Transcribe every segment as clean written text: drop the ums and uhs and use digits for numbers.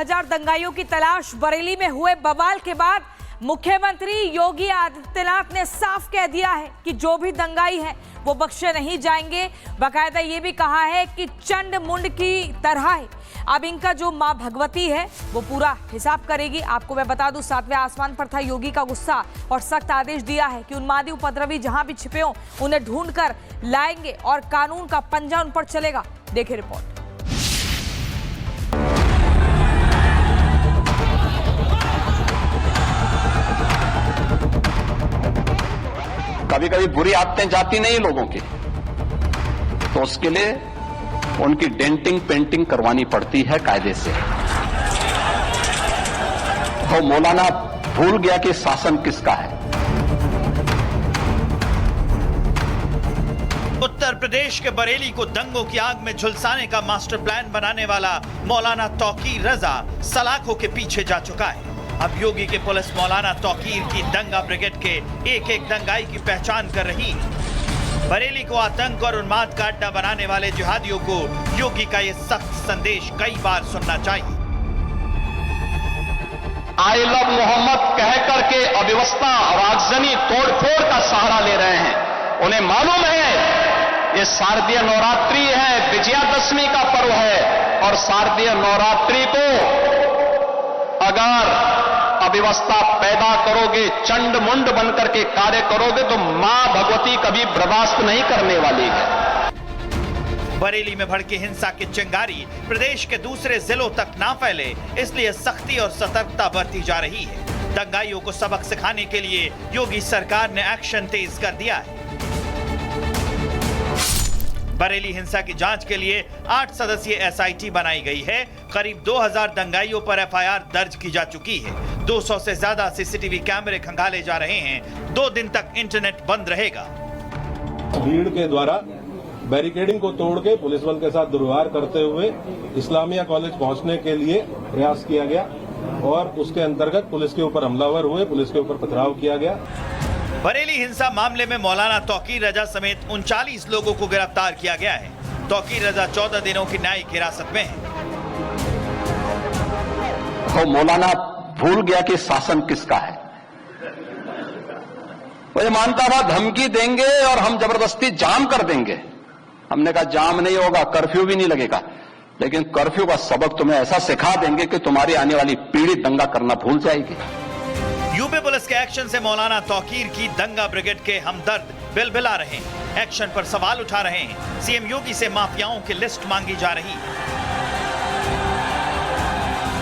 2000 दंगाइयों की तलाश। बरेली में हुए बवाल के बाद मुख्यमंत्री योगी आदित्यनाथ ने साफ कह दिया है कि जो भी दंगाई है वो बख्शे नहीं जाएंगे। बाकायदा ये भी कहा है कि चंड मुंड की तरह है, अब इनका जो मां भगवती है वो पूरा हिसाब करेगी। आपको मैं बता दूं, 7वें आसमान पर था योगी का गुस्सा और सख्त आदेश दिया है कि उन्मादी उपद्रवी जहां भी छिपे हों उन्हें ढूंढ कर लाएंगे और कानून का पंजा उन पर चलेगा। देखिए रिपोर्ट। कभी कभी बुरी आदतें जाती नहीं लोगों की, तो उसके लिए उनकी डेंटिंग पेंटिंग करवानी पड़ती है कायदे से। तो मौलाना भूल गया कि शासन किसका है। उत्तर प्रदेश के बरेली को दंगों की आग में झुलसाने का मास्टर प्लान बनाने वाला मौलाना तौकीर रजा सलाखों के पीछे जा चुका है। अब योगी के पुलिस मौलाना तौकीर की दंगा ब्रिगेड के एक एक दंगाई की पहचान कर रही है। बरेली को आतंक और उन्माद का अड्डा बनाने वाले जिहादियों को योगी का ये सख्त संदेश कई बार सुनना चाहिए। आई लव मोहम्मद कह करके अव्यवस्था और आगजनी तोड़फोड़ का सहारा ले रहे हैं। उन्हें मालूम है ये शारदीय नवरात्रि है, विजयादशमी का पर्व है, और शारदीय नवरात्रि को अगर अव्यवस्था पैदा करोगे, चंड मुंड बनकर के कार्य करोगे, तो मां भगवती कभी बर्दाश्त नहीं करने वाली है। बरेली में भड़की हिंसा की चिंगारी प्रदेश के दूसरे जिलों तक ना फैले, इसलिए सख्ती और सतर्कता बरती जा रही है। दंगाइयों को सबक सिखाने के लिए योगी सरकार ने एक्शन तेज कर दिया है। बरेली हिंसा की जांच के लिए 8 सदस्यीय एसआईटी बनाई गई है। करीब 2000 दंगाइयों पर एफआईआर दर्ज की जा चुकी है। 200 से ज्यादा सीसीटीवी कैमरे खंगाले जा रहे हैं। 2 दिन तक इंटरनेट बंद रहेगा। भीड़ के द्वारा बैरिकेडिंग को तोड़ के पुलिस बल के साथ दुर्व्यवहार करते हुए इस्लामिया कॉलेज पहुंचने के लिए प्रयास किया गया और उसके अंतर्गत पुलिस के ऊपर हमलावर हुए, पुलिस के ऊपर पथराव किया गया। बरेली हिंसा मामले में मौलाना तौकीर रजा समेत 39 लोगों को गिरफ्तार किया गया है। तौकीर रजा 14 दिनों की न्यायिक हिरासत में है। तो मौलाना भूल गया कि शासन किसका है। वो ये मानता था धमकी देंगे और हम जबरदस्ती जाम कर देंगे। हमने कहा जाम नहीं होगा, कर्फ्यू भी नहीं लगेगा, लेकिन कर्फ्यू का सबक तुम्हें ऐसा सिखा देंगे कि तुम्हारी आने वाली पीढ़ी दंगा करना भूल जाएगी। यूपी पुलिस के एक्शन से मौलाना तौकीर की दंगा ब्रिगेड के हमदर्द बिलबिला रहे हैं। एक्शन पर सवाल उठा रहे हैं। सीएम योगी से माफियाओं की लिस्ट मांगी जा रही है।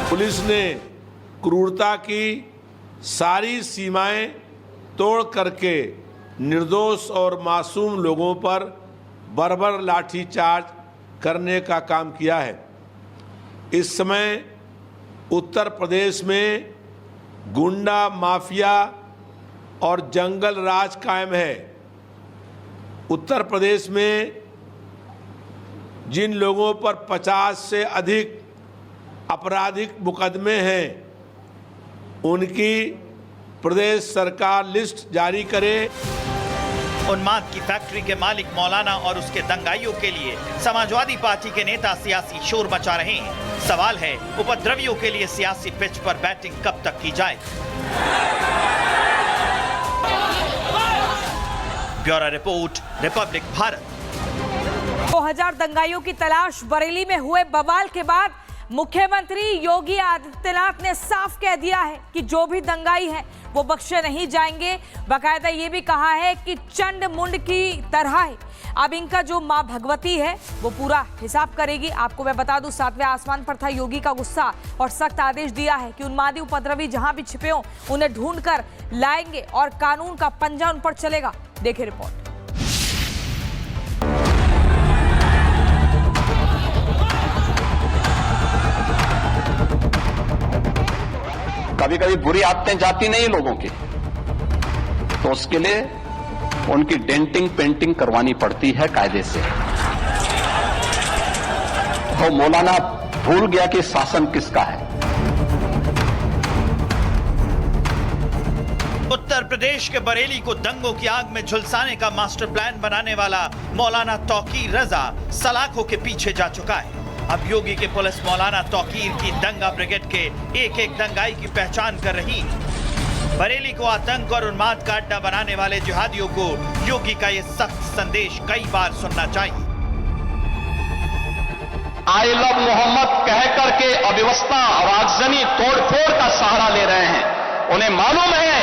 पुलिस ने क्रूरता की सारी सीमाएं तोड़ करके निर्दोष और मासूम लोगों पर बर्बर लाठीचार्ज करने का काम किया है। इस समय उत्तर प्रदेश में गुंडा माफिया और जंगल राज कायम है। उत्तर प्रदेश में जिन लोगों पर 50 से अधिक आपराधिक मुकदमे हैं, उनकी प्रदेश सरकार लिस्ट जारी करे। उन्माद की फैक्ट्री के मालिक मौलाना और उसके दंगाइयों के लिए समाजवादी पार्टी के नेता सियासी शोर मचा रहे हैं। सवाल है, उपद्रवियों के लिए सियासी पिच पर बैटिंग कब तक की जाए। Bureau report, Republic Bharat. 2000 दंगाइयों की तलाश। बरेली में हुए बवाल के बाद मुख्यमंत्री योगी आदित्यनाथ ने साफ कह दिया है कि जो भी दंगाई है वो बख्शे नहीं जाएंगे। बाकायदा ये भी कहा है कि चंड मुंड की तरह है, अब इनका जो मां भगवती है वो पूरा हिसाब करेगी। आपको मैं बता दूं, 7वें आसमान पर था योगी का गुस्सा और सख्त आदेश दिया है कि उन्मादी उपद्रवी जहां भी छिपे हों उन्हें ढूंढ कर लाएंगे और कानून का पंजा उन पर चलेगा। देखिए रिपोर्ट। कभी कभी बुरी आदतें जाती नहीं लोगों की, तो उसके लिए उनकी डेंटिंग पेंटिंग करवानी पड़ती है कायदे से। तो मौलाना भूल गया कि शासन किसका है। उत्तर प्रदेश के बरेली को दंगों की आग में झुलसाने का मास्टर प्लान बनाने वाला मौलाना तौकीर रजा सलाखों के पीछे जा चुका है। अब योगी की पुलिस मौलाना तौकीर की दंगा ब्रिगेड के एक एक दंगाई की पहचान कर रही है। बरेली को आतंक और उन्माद का अड्डा बनाने वाले जिहादियों को योगी का ये सख्त संदेश कई बार सुनना चाहिए। आई लव मोहम्मद कह करके अव्यवस्था और आगजनी तोड़फोड़ का सहारा ले रहे हैं। उन्हें मालूम है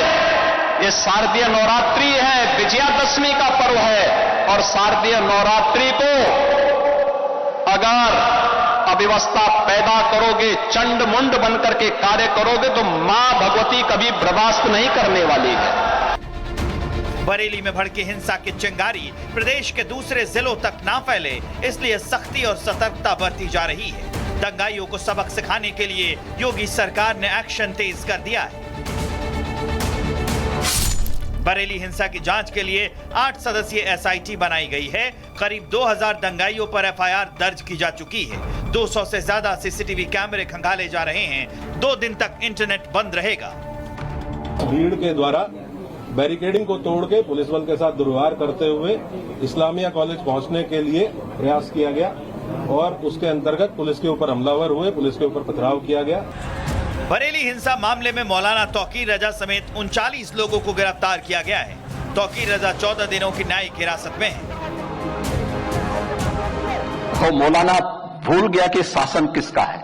ये शारदीय नवरात्रि है, विजयादशमी का पर्व है, और शारदीय नवरात्रि को अगर अव्यवस्था पैदा करोगे, चंड मुंड बनकर के कार्य करोगे, तो मां भगवती कभी बर्दाश्त नहीं करने वाली है। बरेली में भड़की हिंसा की चिंगारी प्रदेश के दूसरे जिलों तक ना फैले, इसलिए सख्ती और सतर्कता बरती जा रही है। दंगाइयों को सबक सिखाने के लिए योगी सरकार ने एक्शन तेज कर दिया है। बरेली हिंसा की जांच के लिए 8 सदस्यीय एसआईटी बनाई गई है। करीब 2000 दंगाइयों पर एफआईआर दर्ज की जा चुकी है। 200 से ज्यादा सीसीटीवी कैमरे खंगाले जा रहे हैं। 2 दिन तक इंटरनेट बंद रहेगा। भीड़ के द्वारा बैरिकेडिंग को तोड़ के पुलिस बल के साथ दुर्व्यवहार करते हुए इस्लामिया कॉलेज पहुंचने के लिए प्रयास किया गया, और उसके अंतर्गत पुलिस के ऊपर हमलावर हुए, पुलिस के ऊपर पथराव किया गया। बरेली हिंसा मामले में मौलाना तौकीर रजा समेत 39 लोगों को गिरफ्तार किया गया है। तौकीर रजा 14 दिनों की न्यायिक हिरासत में है। तो मौलाना भूल गया कि शासन किसका है।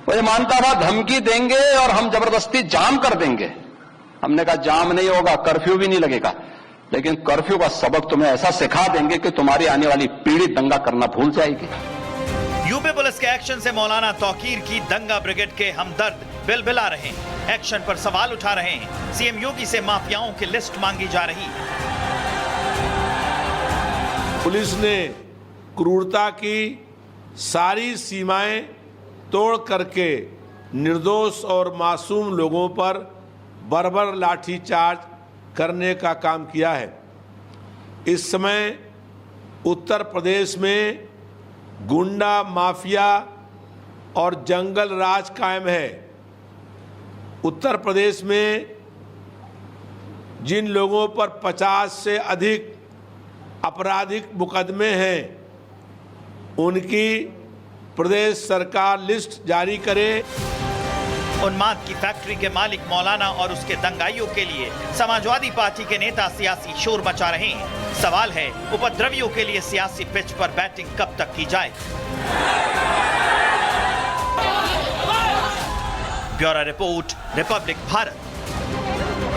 वो ये मानता था धमकी देंगे और हम जबरदस्ती जाम कर देंगे। हमने कहा जाम नहीं होगा, कर्फ्यू भी नहीं लगेगा, लेकिन कर्फ्यू का सबक तुम्हें ऐसा सिखा देंगे कि तुम्हारी आने वाली पीढ़ी दंगा करना भूल जाएगी। यूपी पुलिस के एक्शन से मौलाना तौकीर की दंगा ब्रिगेड के हमदर्द बिलबिला रहे हैं। एक्शन पर सवाल उठा रहे हैं। सीएम योगी से माफियाओं की लिस्ट मांगी जा रही है। पुलिस ने क्रूरता की सारी सीमाएं तोड़ करके निर्दोष और मासूम लोगों पर बर्बर लाठीचार्ज करने का काम किया है। इस समय उत्तर प्रदेश में गुंडा माफिया और जंगल राज कायम है। उत्तर प्रदेश में जिन लोगों पर 50 से अधिक आपराधिक मुकदमे हैं, उनकी प्रदेश सरकार लिस्ट जारी करे। उन्माद की फैक्ट्री के मालिक मौलाना और उसके दंगाइयों के लिए समाजवादी पार्टी के नेता सियासी शोर मचा रहे हैं। सवाल है, उपद्रवियों के लिए सियासी पिच पर बैटिंग कब तक की जाए। Bureau report, Republic Bharat.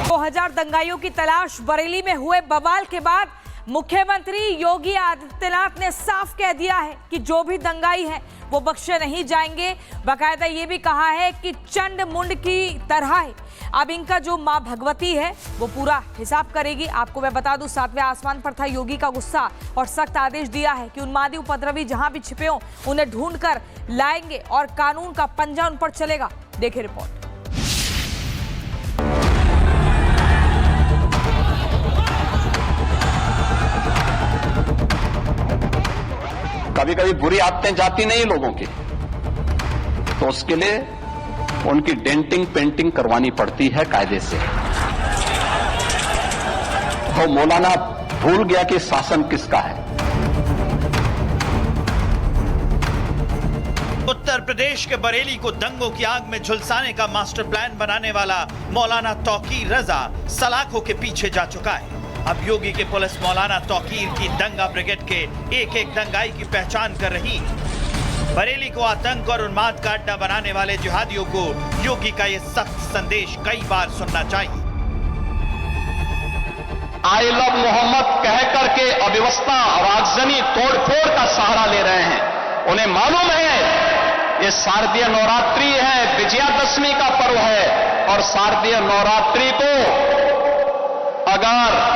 2000 दंगाइयों की तलाश। बरेली में हुए बवाल के बाद मुख्यमंत्री योगी आदित्यनाथ ने साफ कह दिया है कि जो भी दंगाई है वो बख्शे नहीं जाएंगे। बाकायदा ये भी कहा है कि चंड मुंड की तरह है। अब इनका जो मां भगवती है वो पूरा हिसाब करेगी। आपको मैं बता दूं, 7वें आसमान पर था योगी का गुस्सा, और सख्त आदेश दिया है कि उन्मादी उपद्रवी जहां भी छिपे हों उन्हें ढूंढ कर लाएंगे और कानून का पंजा उन पर चलेगा। देखिए रिपोर्ट। कभी कभी बुरी आदतें जाती नहीं लोगों की, तो उसके लिए उनकी डेंटिंग पेंटिंग करवानी पड़ती है कायदे से। तो मौलाना भूल गया कि शासन किसका है। उत्तर प्रदेश के बरेली को दंगों की आग में झुलसाने का मास्टर प्लान बनाने वाला मौलाना तौकीर रजा सलाखों के पीछे जा चुका है। अब योगी की पुलिस मौलाना तौकीर की दंगा ब्रिगेड के एक एक दंगाई की पहचान कर रही है। बरेली को आतंक और उन्माद का अड्डा बनाने वाले जिहादियों को योगी का ये सख्त संदेश कई बार सुनना चाहिए। आई लव मोहम्मद कह करके अव्यवस्था और आगजनी तोड़फोड़ का सहारा ले रहे हैं। उन्हें मालूम है ये शारदीय नवरात्रि है, विजयादशमी का पर्व है, और शारदीय नवरात्रि को अगर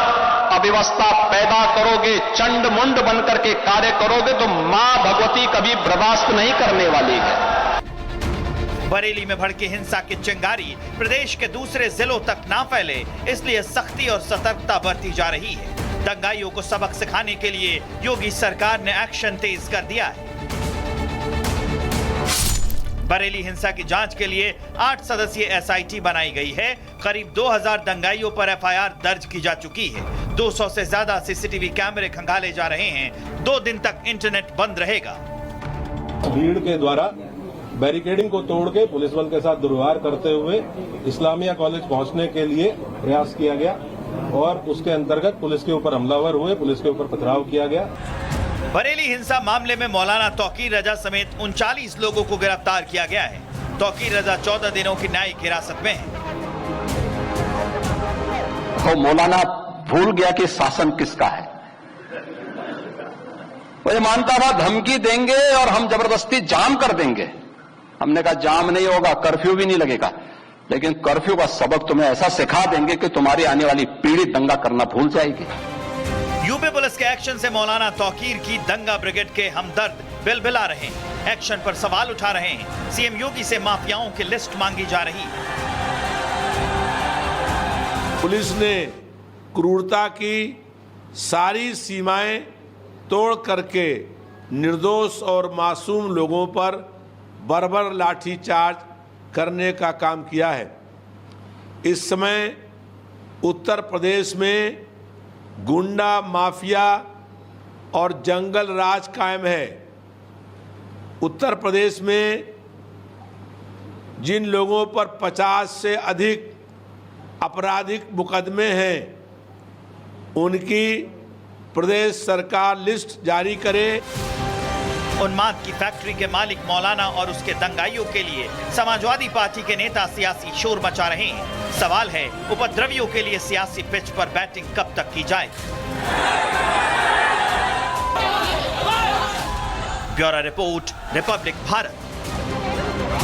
अव्यवस्था पैदा करोगे, चंड मुंड बनकर के कार्य करोगे, तो मां भगवती कभी बर्दाश्त नहीं करने वाली है। बरेली में भड़की हिंसा की चिंगारी प्रदेश के दूसरे जिलों तक ना फैले, इसलिए सख्ती और सतर्कता बरती जा रही है। दंगाइयों को सबक सिखाने के लिए योगी सरकार ने एक्शन तेज कर दिया है। बरेली हिंसा की जांच के लिए 8 सदस्यीय एसआईटी बनाई गई है। करीब 2000 दंगाइयों पर एफआईआर दर्ज की जा चुकी है। 200 से ज्यादा सीसीटीवी कैमरे खंगाले जा रहे हैं। 2 दिन तक इंटरनेट बंद रहेगा। भीड़ के द्वारा बैरिकेडिंग को तोड़ के पुलिस बल के साथ दुर्व्यवहार करते हुए इस्लामिया कॉलेज पहुंचने के लिए प्रयास किया गया और उसके अंतर्गत पुलिस के ऊपर हमलावर हुए, पुलिस के ऊपर पथराव किया गया। बरेली हिंसा मामले में मौलाना तौकीर रजा समेत 39 लोगों को गिरफ्तार किया गया है। तौकीर रजा 14 दिनों की न्यायिक हिरासत में है। तो मौलाना भूल गया कि शासन किसका है। वो ये मानता था धमकी देंगे और हम जबरदस्ती जाम कर देंगे। हमने कहा जाम नहीं होगा, कर्फ्यू भी नहीं लगेगा, लेकिन कर्फ्यू का सबक तुम्हें ऐसा सिखा देंगे कि तुम्हारी आने वाली पीढ़ी दंगा करना भूल जाएगी। यूपी पुलिस के एक्शन से मौलाना तौकीर की दंगा ब्रिगेड के हमदर्द बिलबिला रहे हैं। एक्शन पर सवाल उठा रहे हैं। सीएम योगी से माफियाओं की लिस्ट मांगी जा रही है। पुलिस ने क्रूरता की सारी सीमाएं तोड़ करके निर्दोष और मासूम लोगों पर बर्बर लाठीचार्ज करने का काम किया है। इस समय उत्तर प्रदेश में गुंडा माफिया और जंगल राज कायम है। उत्तर प्रदेश में जिन लोगों पर 50 से अधिक आपराधिक मुकदमे हैं, उनकी प्रदेश सरकार लिस्ट जारी करे। उन्माद की फैक्ट्री के मालिक मौलाना और उसके दंगाइयों के लिए समाजवादी पार्टी के नेता सियासी शोर मचा रहे हैं। सवाल है, उपद्रवियों के लिए सियासी पिच पर बैटिंग कब तक की जाए। Bureau report, Republic Bharat.